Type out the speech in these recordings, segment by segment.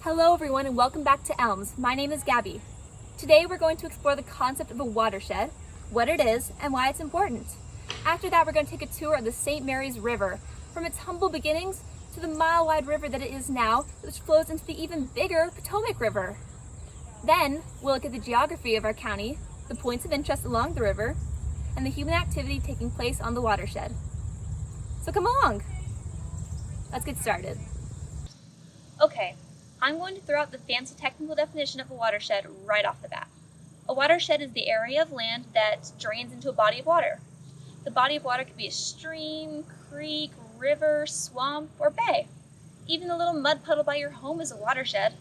Hello everyone and welcome back to Elms. My name is Gabby. Today we're going to explore the concept of a watershed, what it is, and why it's important. After that, we're going to take a tour of the St. Mary's River, from its humble beginnings to the mile-wide river that it is now, which flows into the even bigger Potomac River. Then we'll look at the geography of our county, the points of interest along the river, and the human activity taking place on the watershed. So come along! Let's get started. Okay, I'm going to throw out the fancy technical definition of a watershed right off the bat. A watershed is the area of land that drains into a body of water. The body of water could be a stream, creek, river, swamp, or bay. Even the little mud puddle by your home is a watershed.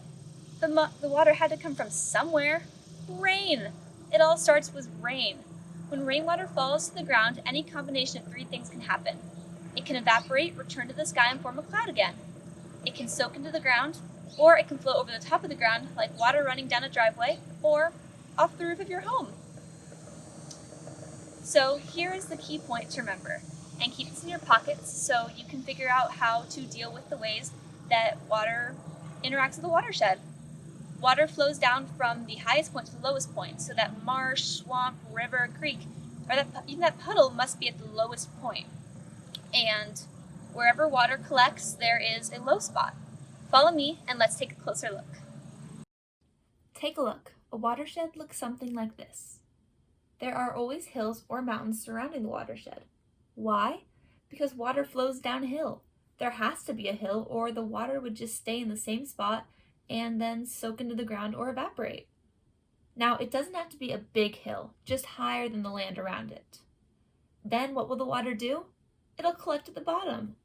The water had to come from somewhere. Rain! It all starts with rain. When rainwater falls to the ground, any combination of three things can happen. It can evaporate, return to the sky, and form a cloud again. It can soak into the ground, or it can flow over the top of the ground like water running down a driveway or off the roof of your home. So here is the key point to remember, and keep this in your pockets so you can figure out how to deal with the ways that water interacts with the watershed. Water flows down from the highest point to the lowest point, so that marsh, swamp, river, creek, or even that puddle must be at the lowest point. And wherever water collects, there is a low spot. Follow me and let's take a closer look. Take a look. A watershed looks something like this. There are always hills or mountains surrounding the watershed. Why? Because water flows downhill. There has to be a hill or the water would just stay in the same spot and then soak into the ground or evaporate. Now, it doesn't have to be a big hill, just higher than the land around it. Then what will the water do? It'll collect at the bottom.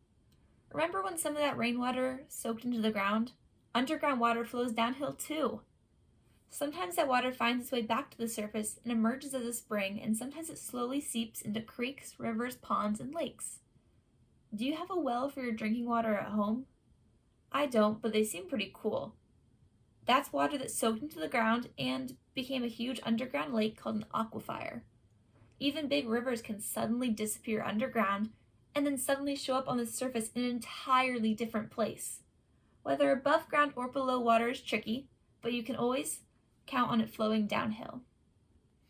Remember when some of that rainwater soaked into the ground? Underground water flows downhill too. Sometimes that water finds its way back to the surface and emerges as a spring, and sometimes it slowly seeps into creeks, rivers, ponds, and lakes. Do you have a well for your drinking water at home? I don't, but they seem pretty cool. That's water that soaked into the ground and became a huge underground lake called an aquifer. Even big rivers can suddenly disappear underground and then suddenly show up on the surface in an entirely different place. Whether above ground or below water is tricky, but you can always count on it flowing downhill.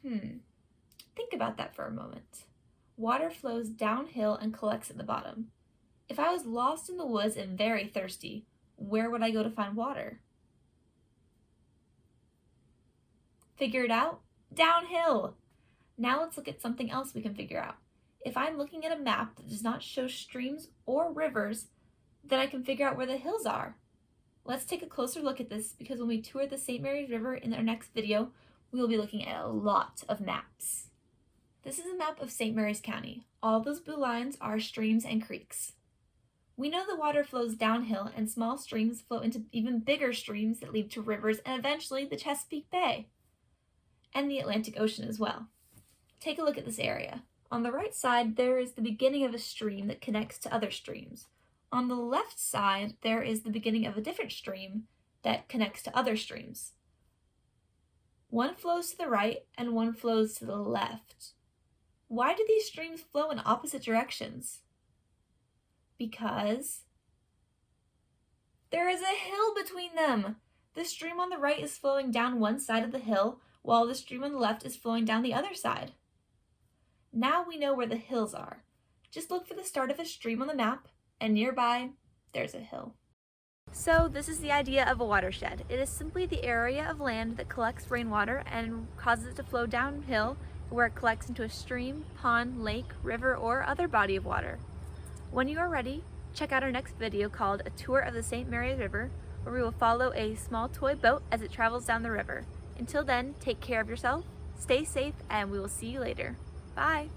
Think about that for a moment. Water flows downhill and collects at the bottom. If I was lost in the woods and very thirsty, where would I go to find water? Figure it out? Downhill! Now let's look at something else we can figure out. If I'm looking at a map that does not show streams or rivers, then I can figure out where the hills are. Let's take a closer look at this because when we tour the St. Mary's River in our next video, we will be looking at a lot of maps. This is a map of St. Mary's County. All those blue lines are streams and creeks. We know the water flows downhill and small streams flow into even bigger streams that lead to rivers and eventually the Chesapeake Bay and the Atlantic Ocean as well. Take a look at this area. On the right side, there is the beginning of a stream that connects to other streams. On the left side, there is the beginning of a different stream that connects to other streams. One flows to the right and one flows to the left. Why do these streams flow in opposite directions? Because there is a hill between them. The stream on the right is flowing down one side of the hill, while the stream on the left is flowing down the other side. Now we know where the hills are. Just look for the start of a stream on the map, and nearby, there's a hill. So this is the idea of a watershed. It is simply the area of land that collects rainwater and causes it to flow downhill, where it collects into a stream, pond, lake, river, or other body of water. When you are ready, check out our next video called A Tour of the St. Mary's River, where we will follow a small toy boat as it travels down the river. Until then, take care of yourself, stay safe, and we will see you later. Bye!